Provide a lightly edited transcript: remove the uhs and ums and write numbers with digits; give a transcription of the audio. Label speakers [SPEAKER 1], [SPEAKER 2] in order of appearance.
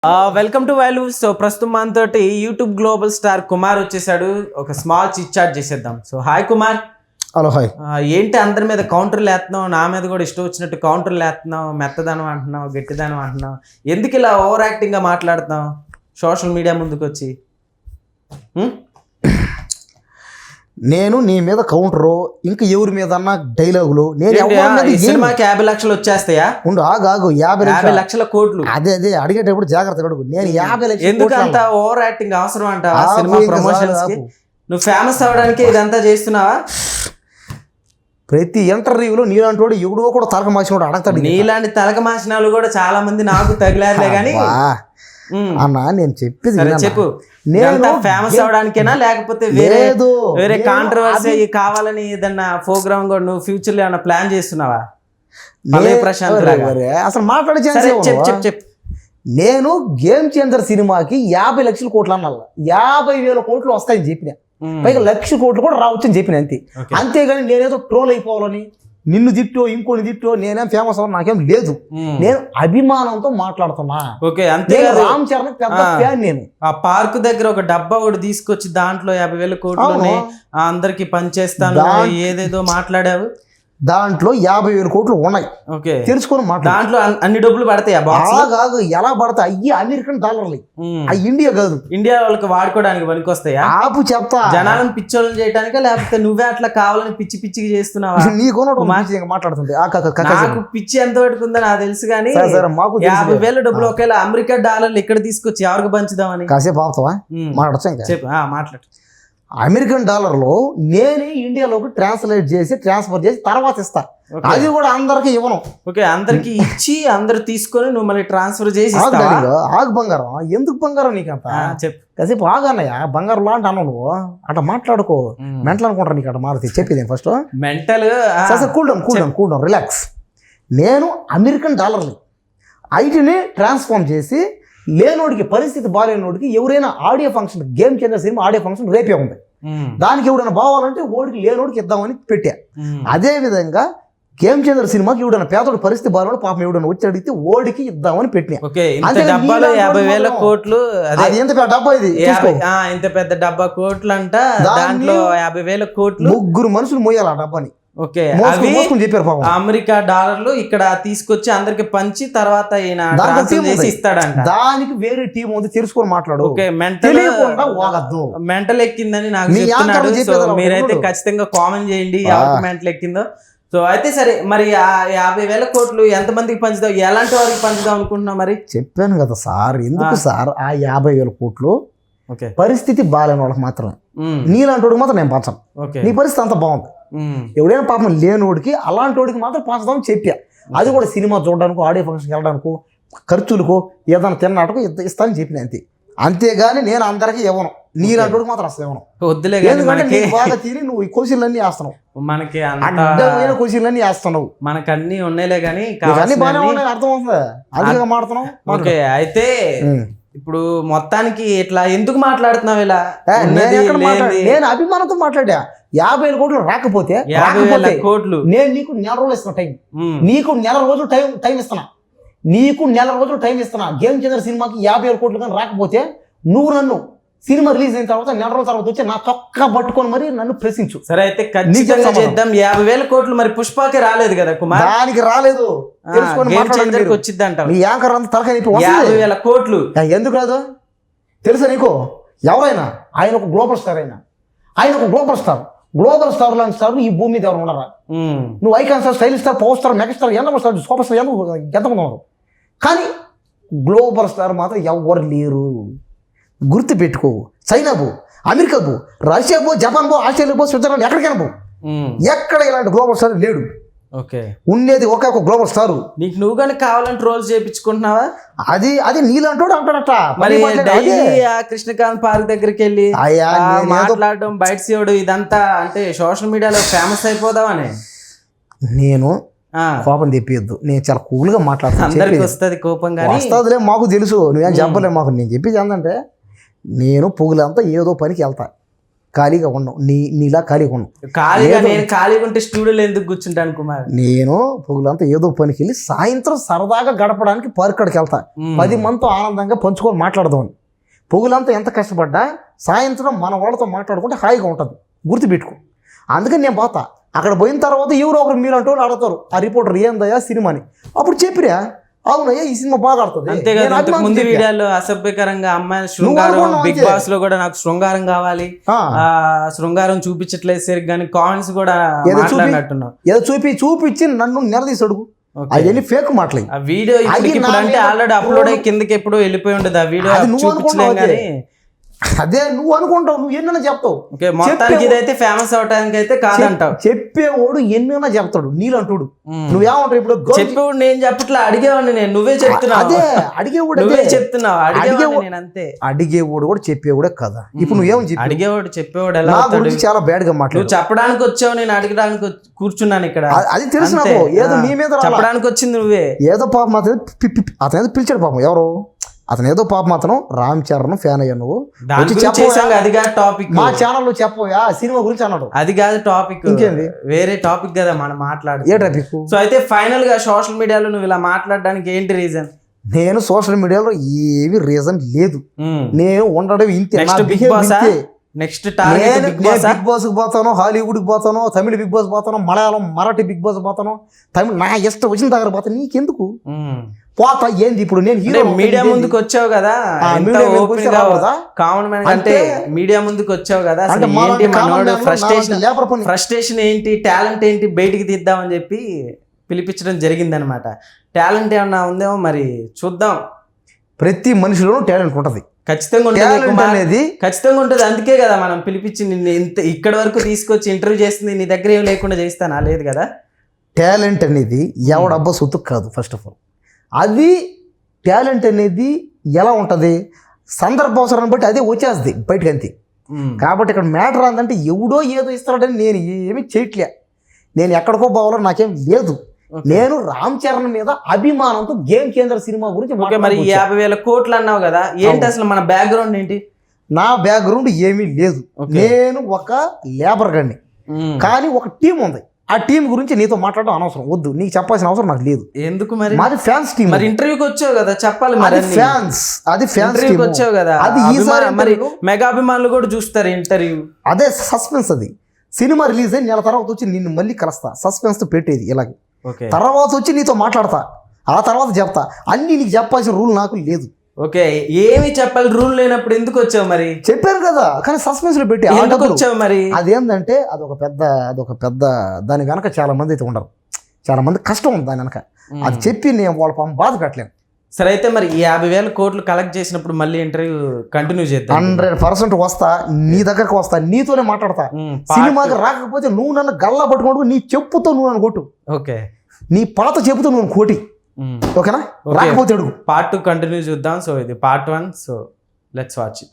[SPEAKER 1] Welcome to value. So ప్రస్తుతం మనతోటి YouTube global star Kumar వచ్చేసాడు. ఒక స్మాల్ చిట్ చాట్ చేసేద్దాం. So hi Kumar.
[SPEAKER 2] Hello hi.
[SPEAKER 1] ఏంటి అందరి మీద కౌంటర్లు వేస్తున్నావు, నా మీద కూడా ఇష్టం వచ్చినట్టు కౌంటర్లు వేస్తున్నావు, మెత్తదనం అంటున్నావు, గట్టిదనం అంటున్నావు, ఎందుకు ఇలా ఓవర్ యాక్టింగ్గా మాట్లాడుతున్నావు సోషల్ మీడియా ముందుకు వచ్చి?
[SPEAKER 2] నేను నీ మీద కౌంటరు, ఇంకా ఎవరి మీద అన్న డైలాగులు. నేను
[SPEAKER 1] సినిమాకి 50 లక్షలు వచ్చేస్తాయా?
[SPEAKER 2] ఉండు ఆగు
[SPEAKER 1] 50 లక్షల కోట్లు.
[SPEAKER 2] అదే అడిగేటప్పుడు జాగ్రత్త అడుగు. నేను 50 లక్షలు
[SPEAKER 1] ఎందుకు అంత ఓవర్ యాక్టింగ్ అవసరం అంటావా సినిమా ప్రమోషన్స్ కి? నువ్వు ఫేమస్ అవ్వడానికి ఇదంతా చేస్తున్నావా?
[SPEAKER 2] ప్రతి ఇంటర్వ్యూలో నీలాంటి వాడు ఎవడో కూడా తలక మార్చినోడు అడగతాడు.
[SPEAKER 1] నీలాంటి తలక మార్చినాలు కూడా చాలా మంది నాకు తగిలారులే కానీ
[SPEAKER 2] అన్న నేను చెప్పేది
[SPEAKER 1] చెప్పు. నేను ఫేమస్ అవడానికేనా లేకపోతే వేరే కాంట్రవర్సీ కావాలని ఏదన్నా ప్రోగ్రామ్ కూడా నువ్వు ఫ్యూచర్ లో ఏమన్నా ప్లాన్ చేస్తున్నావా? ప్రశాంత్
[SPEAKER 2] అసలు మాట్లాడే చెప్పు. నేను గేమ్ చేంజర్ సినిమాకి 50 లక్షల కోట్లు అన్నా, 50,000 కోట్లు వస్తాయని చెప్పిన, పైగా 1,00,000 కోట్లు కూడా రావచ్చని చెప్పిన. అంతేగాని నేనేదో ట్రోల్ అయిపోవాలని నిన్ను తిట్టో ఇంకోని తిట్టో నేనేం ఫేమస్ అవ్వాలి నాకేం లేదు. నేను అభిమానంతో మాట్లాడుతున్నా. రామ్ చరణ్ పెద్ద ఫ్యాన్. నేను
[SPEAKER 1] ఆ పార్క్ దగ్గర ఒక డబ్బా ఒకటి తీసుకొచ్చి దాంట్లో 50,000 కోట్లు అందరికి పనిచేస్తాను ఏదేదో మాట్లాడావు.
[SPEAKER 2] దాంట్లో 50,000 కోట్లు ఉన్నాయి. తెలుసుకొని
[SPEAKER 1] దాంట్లో అన్ని డబ్బులు పడతాయా?
[SPEAKER 2] కాదు, ఎలా పడతాయి? అయ్యి అమెరికన్ డాలర్లు, అవి ఇండియా కాదు.
[SPEAKER 1] ఇండియా వాళ్ళకి వాడుకోవడానికి పనికొస్తాయా?
[SPEAKER 2] ఆపు చెప్తా.
[SPEAKER 1] జనాలను పిచ్చోళ్ళని చేయడానికా లేకపోతే నువ్వే అట్లా కావాలని పిచ్చి పిచ్చికి చేస్తున్నావా?
[SPEAKER 2] నీకు మాట్లాడుతుంది
[SPEAKER 1] నాకు పిచ్చి ఎంత పడుతుందో నాకు తెలుసు కానీ 50,000 డబ్బులు ఒకేలా అమెరికా డాలర్లు ఇక్కడ తీసుకొచ్చి ఎవరికి పంచుదామని.
[SPEAKER 2] కాసేపు ఆపుతావా?
[SPEAKER 1] చెప్పు, మాట్లాడు.
[SPEAKER 2] అమెరికన్ డాలర్లో నేనే ఇండియాలోకి ట్రాన్స్లేట్ చేసి ట్రాన్స్ఫర్ చేసి తర్వాత ఇస్తా. అది కూడా అందరికి ఇవ్వను.
[SPEAKER 1] అందరికి ఇచ్చి అందరు తీసుకొని నువ్వు మళ్ళీ ట్రాన్స్ఫర్ చేసి
[SPEAKER 2] ఆగు బంగారం. ఎందుకు బంగారం నీకంత? చెప్పు కాసేపు ఆగన్నయ్య. బంగారం లాంటి అన్నావు నువ్వు అట్లా మాట్లాడుకో. మెంటల్ అనుకుంటా నీకు అట్లా మారుతుంది. చెప్పేది first
[SPEAKER 1] mental.
[SPEAKER 2] Cool down relax. నేను అమెరికన్ డాలర్ని ఐటీని ట్రాన్స్ఫార్మ్ చేసి లేనోడికి, పరిస్థితి బాగాలేనోడికి ఎవరైనా audio function, game changer cinema audio function రేపే ఉంది, దానికి ఎవడైనా బావాలంటే ఓడికి లేనోడికి ఇద్దామని పెట్టా. అదే విధంగా గేమ్ చేంజర్ సినిమాకి ఎవడైనా పేదోడి పరిస్థితి బాగాలేడు పాపం ఎవడైనా వచ్చి అడిగితే ఓడికి ఇద్దామని పెట్టినా.
[SPEAKER 1] 50,000 కోట్లు.
[SPEAKER 2] అది ఎంత పెద్ద డబ్బా? ఇది
[SPEAKER 1] ఇంత పెద్ద డబ్బా కోట్లు అంట. దాంట్లో 50,000 కోట్లు
[SPEAKER 2] 3 మనుషులు మోయాలి ఆ డబ్బాని.
[SPEAKER 1] చెప్పారు అమెరికా డాలర్లు ఇక్కడ తీసుకొచ్చి అందరికి పంచి తర్వాత ఇస్తాడంట.
[SPEAKER 2] దానికి వేరే టీం ఉంది, తెలుసుకొని మాట్లాడు.
[SPEAKER 1] మెంటల్ ఎక్కిందని నాకు చెప్తున్నాడు. సో మీరైతే ఖచ్చితంగా కామెంట్ చేయండి ఎవరికి మెంటల్ ఎక్కిందో. సో అయితే సరే, మరి ఆ 50,000 కోట్లు ఎంత మందికి పంచుదాం, ఎలాంటి వారికి పంచుదాం అనుకుంటున్నాం? మరి
[SPEAKER 2] చెప్పాను కదా సార్. ఎందుకు సార్ ఆ 50,000 కోట్లు పరిస్థితి బాగాలేని వాళ్ళకి మాత్రమే. నీలాంటి వాడికి మాత్రం నేను పంచను. నీ పరిస్థితి అంత బాగుంది. ఎవడైనా పాపం లేనోడికి అలాంటి వాడికి మాత్రం పంచదామని చెప్పా. అది కూడా సినిమా చూడడానికి, ఆడియో ఫంక్షన్కి వెళ్ళడానికి, ఖర్చులకు, ఏదైనా తిన్నాటకు ఇస్తానని చెప్పిన. అంతేగాని నేను అందరికీ ఇవ్వను. నీలాంటి వాడికి మాత్రం అసలు ఇవ్వను.
[SPEAKER 1] వద్దులే.
[SPEAKER 2] బాగా తిని నువ్వు ఈ క్వశ్చన్లన్నీ వేస్తున్నావు.
[SPEAKER 1] మనకి
[SPEAKER 2] అడ్డమైన క్వశ్చన్లన్నీ వేస్తున్నావు.
[SPEAKER 1] మనకు అన్ని ఉన్నాయిలే కానీ
[SPEAKER 2] అన్ని బాగానే ఉన్నాయి, అర్థం అవుతుంది. అందుకే మాట్లాడుతున్నావు.
[SPEAKER 1] అయితే ఇప్పుడు మొత్తానికి ఇట్లా ఎందుకు మాట్లాడుతున్నావు ఇలా?
[SPEAKER 2] నేను అభిమానంతో మాట్లాడా. 50,000 కోట్లు రాకపోతే
[SPEAKER 1] 50,000 కోట్లు
[SPEAKER 2] నేను నీకు 4 రోజులు ఇస్తున్నా టైం. నీకు 4 రోజులు టైం ఇస్తున్నా. నీకు 4 రోజులు టైం ఇస్తున్నా. గేమ్ చేంజర్ సినిమాకి 50,000 కోట్లు కానీ రాకపోతే నువ్వు నన్ను సినిమా రిలీజ్ అయిన తర్వాత 4 రోజుల తర్వాత వచ్చి నా చొక్కా పట్టుకొని మరి నన్ను ప్రశ్నించు.
[SPEAKER 1] సరే అయితే ఖచ్చితంగా చేద్దాం. 50,000 కోట్లు మరి పుష్పకి రాలేదు కదా కుమార్?
[SPEAKER 2] దానికి రాలేదు.
[SPEAKER 1] వచ్చిందంట.
[SPEAKER 2] నీ యాంకర్ అంతా తలకాయ
[SPEAKER 1] 50,000 కోట్లు
[SPEAKER 2] ఎందుకు రాదు తెలుసా నీకు? ఎవరైనా ఆయన ఒక గ్లోబల్ స్టార్, ఆయన ఒక గ్లోబల్ స్టార్. గ్లోబల్ స్టార్ లాంటి స్టార్ ఈ భూమి మీద ఎవరు ఉన్నారా? నువ్వు icon star, style star, power star, mega star, ఎంతమంది స్టార్, సూపర్ స్టార్ ఎంతమంది ఉన్నారు? కానీ గ్లోబల్ స్టార్ మాత్రం ఎవరు లేరు. గుర్తు పెట్టుకో. చైనా పో, అమెరికా పో, రష్యా పో, జపాన్ పో, ఆస్ట్రేలియా పో, స్విట్జర్లాండ్, ఎక్కడికైనా పో, ఎక్కడ ఇలాంటి గ్లోబల్ స్టార్ లేడు. ఉండేది ఒకే ఒక గ్లోబల్ స్టార్.
[SPEAKER 1] నీకు నువ్వు కానీ కావాలని ట్రోల్స్ చేయించుకుంటున్నావా?
[SPEAKER 2] అది నీలాంటోడు అంటాడట.
[SPEAKER 1] కృష్ణకాంత్ పార్క్ దగ్గరికి వెళ్ళి మాట్లాడడం, బయట సేవడు, ఇదంతా అంటే సోషల్ మీడియాలో ఫేమస్ అయిపోదామని.
[SPEAKER 2] నేను కోపం తెప్పియద్దు. నేను చాలా కూల్గా మాట్లాడతాను.
[SPEAKER 1] అందరికి వస్తుంది కోపం, కానీ
[SPEAKER 2] వస్తుందిలే మాకు తెలుసు. నువ్వేం చెప్పలేవు మాకు. నేను చెప్పేది ఏంటంటే నేను పొగులంతా ఏదో పనికి వెళ్తా. ఖాళీగా ఉన్నావు, నీలా ఖాళీగా ఉన్నావు.
[SPEAKER 1] నేను ఖాళీగా ఉంటే స్టూడియోలో ఎందుకు కూర్చుంటాను కుమార్?
[SPEAKER 2] నేను పొగులంతా ఏదో పనికి వెళ్ళి సాయంత్రం సరదాగా గడపడానికి పార్క్ వెళ్తా, 10 మందితో ఆనందంగా పంచుకొని మాట్లాడదామని. పొగులంతా ఎంత కష్టపడ్డా సాయంత్రం మన వాళ్ళతో మాట్లాడుకుంటే హాయిగా ఉంటుంది, గుర్తుపెట్టుకో. అందుకని నేను పోతా. అక్కడ పోయిన తర్వాత ఎవరో ఒకరు మీరు అంటూ అడుగుతారు, ఆ రిపోర్టర్ ఏందయ్యా సినిమా అని. అప్పుడు చెప్పిరా, అవునయ్యా ఈ సినిమా బాగా ఆడుతుంది.
[SPEAKER 1] అంతేకాదు ముందు వీడియోలో అసభ్యకరంగా అమ్మాయిల శృంగారం, బిగ్ బాస్ లో కూడా నాకు శృంగారం కావాలి, శృంగారం చూపించట్లేదు సరిగ్గా కానీ కామెంట్స్ కూడా మాట్లాడినట్టున్నావు.
[SPEAKER 2] ఏదో చూపించి నన్ను నిలదీసాడు. అవన్నీ ఫేక్ మాటలు.
[SPEAKER 1] ఆ వీడియో అంటే ఆల్రెడీ అప్లోడ్ అయ్యి కిందకి ఎప్పుడో వెళ్ళిపోయి ఉండదు ఆ వీడియో, చూపించలేం కానీ.
[SPEAKER 2] అదే నువ్వు అనుకుంటావు, నువ్వు ఎన్నైనా చెప్తావు.
[SPEAKER 1] మొత్తానికి ఇదైతే ఫేమస్ అవటానికి అయితే కాదంటావు.
[SPEAKER 2] చెప్పేవాడు ఎన్నైనా చెప్తాడు, నీళ్ళంటాడు. నువ్వేమంటావు ఇప్పుడు?
[SPEAKER 1] చెప్పేవాడు నేను చెప్పట్లా, అడిగేవాడిని నేను, నువ్వే చెప్తున్నావు.
[SPEAKER 2] అదే అడిగేవాడు,
[SPEAKER 1] నువ్వే చెప్తున్నావు. అడిగేవాడు అంతే.
[SPEAKER 2] అడిగేవాడు కూడా చెప్పేవాడే కదా. ఇప్పుడు నువ్వేమని చెప్పి
[SPEAKER 1] అడిగేవాడు చెప్పేవాడు ఎలా
[SPEAKER 2] గురించి చాలా బ్యాడ్ గా మాట్లాడు.
[SPEAKER 1] నువ్వు చెప్పడానికి వచ్చావు, నేను అడగడానికి కూర్చున్నాను ఇక్కడ.
[SPEAKER 2] అది తెలుసు నాకు. ఏదో నీ మీద
[SPEAKER 1] చెప్పడానికి వచ్చింది నువ్వే.
[SPEAKER 2] ఏదో పాపం అతను ఏదో పిలిచాడు పాపం. ఎవరు అతను? ఏదో పాపం అతను రామ్ చరణ్ ఫ్యాన్ అయ్యా నువ్వు.
[SPEAKER 1] అది కాదు టాపిక్.
[SPEAKER 2] మా ఛానల్లో చెప్పోయా సినిమా గురించి అన్నాడు.
[SPEAKER 1] అది కాదు టాపిక్, ఇంకేంది వేరే టాపిక్ కదా మనం మాట్లాడు.
[SPEAKER 2] ఏ టాపిక్?
[SPEAKER 1] సో అయితే ఫైనల్ గా సోషల్ మీడియాలో నువ్వు ఇలా మాట్లాడడానికి ఏంటి రీజన్?
[SPEAKER 2] నేను సోషల్ మీడియాలో ఏమి రీజన్ లేదు, నేను ఉండడం ఇంతే.
[SPEAKER 1] Bigg Boss next
[SPEAKER 2] Bigg Boss కి పోతాను, హాలీవుడ్ కి పోతాను, తమిళ బిగ్ బాస్ పోతాను, మలయాళం మరాఠీ బిగ్ బాస్ పోతాను, తమిళ నా ఇష్టం వచ్చిన దగ్గర పోతాను. నీకెందుకు పోతా? ఏంది ఇప్పుడు నేను హీరో
[SPEAKER 1] మీడియా ముందుకు వచ్చావు కదా, కామన్ మ్యాన్ అంటే మీడియా ముందుకు వచ్చావు కదా, ఫ్రస్ట్రేషన్ ఏంటి, టాలెంట్ ఏంటి బయటికి తీద్దామని చెప్పి పిలిపించడం జరిగింది అనమాట. టాలెంట్ ఏమన్నా ఉందేమో మరి చూద్దాం.
[SPEAKER 2] ప్రతి మనిషిలోనూ టాలెంట్ ఉంటది,
[SPEAKER 1] ఖచ్చితంగా ఉంటుంది, ఖచ్చితంగా ఉంటుంది. అందుకే కదా మనం పిలిపించి నిన్ను ఇంత ఇక్కడి వరకు తీసుకొచ్చి ఇంటర్వ్యూ చేస్తుంది. నీ దగ్గర ఏం లేకుండా చేస్తానా? లేదు కదా.
[SPEAKER 2] టాలెంట్ అనేది ఎవడబ్బా సొత్తు కాదు. ఫస్ట్ ఆఫ్ ఆల్ అది టాలెంట్ అనేది ఎలా ఉంటుంది, సందర్భావసరాన్ని బట్టి అదే వచ్చేస్తుంది బయటకు అంతే. కాబట్టి ఇక్కడ మ్యాటర్ ఏంటంటే ఎవడో ఏదో ఇస్తాడని నేను ఏమీ చేయట్లే. నేను ఎక్కడికో పోవాలో నాకేం లేదు. నేను రామ్ చరణ్ మీద అభిమానంతో గేమ్ చేంజర్ సినిమా గురించి.
[SPEAKER 1] మరి 50,000 కోట్లు అన్నావు కదా, ఏంటి అసలు మన బ్యాక్గ్రౌండ్ ఏంటి?
[SPEAKER 2] నా బ్యాక్గ్రౌండ్ ఏమీ లేదు. నేను ఒక లేబర్ గడిని, కానీ ఒక టీం ఉంది. ఆ టీం గురించి నీతో మాట్లాడడం అనవసరం, వద్దు, నీకు చెప్పాల్సిన అవసరం నాకు లేదు.
[SPEAKER 1] ఎందుకు మరి?
[SPEAKER 2] మాది ఫ్యాన్స్ టీం.
[SPEAKER 1] మరి ఇంటర్వ్యూకి వచ్చావు కదా, చెప్పాలి మరి.
[SPEAKER 2] అది ఫ్యాన్స్ టీం
[SPEAKER 1] వచ్చావు కదా, అది ఈసారి మరి మెగా అభిమానులు కూడా చూస్తారు ఇంటర్వ్యూ.
[SPEAKER 2] అదే సస్పెన్స్. అది సినిమా రిలీజ్ అయ్యి నెల తర్వాత వచ్చి నిన్ను మళ్ళీ కలుస్తా, సస్పెన్స్ తో పెట్టేది ఇలాగే. తర్వాత వచ్చి నీతో మాట్లాడతా, ఆ తర్వాత చెప్తా. అన్ని నీకు చెప్పాల్సిన రూల్ నాకు లేదు.
[SPEAKER 1] ఓకే, ఏమి చెప్పాలి రూల్ లేనప్పుడు ఎందుకు వచ్చావు మరి?
[SPEAKER 2] చెప్పాను కదా, కానీ సస్పెన్స్ లో పెట్టి
[SPEAKER 1] వచ్చావు మరి.
[SPEAKER 2] అదేంటంటే అదొక పెద్ద దాని వెనక చాలా మంది అయితే ఉండరు, చాలా మంది కష్టం ఉంది దాని వెనక. అది చెప్పి నేను వాళ్ళ పాపం బాధ పెట్టలేను.
[SPEAKER 1] సరే అయితే మరి 50,000 కోట్లు కలెక్ట్ చేసినప్పుడు మళ్ళీ ఇంటర్వ్యూ కంటిన్యూ చేద్దాం.
[SPEAKER 2] 100% వస్తా, నీ దగ్గరకు వస్తా, నీతోనే మాట్లాడతా. సినిమాకి రాకపోతే నువ్వు నన్ను గల్లా పట్టుకోడు, నీ చెప్పుతో నువ్వు నన్ను కొట్టు.
[SPEAKER 1] ఓకే,
[SPEAKER 2] నీ పాత చెప్పుతో నువ్వు కోటి. ఓకేనా? రాకపోతే అడుగు.
[SPEAKER 1] పార్ట్ 2 కంటిన్యూ చూద్దాం. సో ఇది part 1. So let's watch it.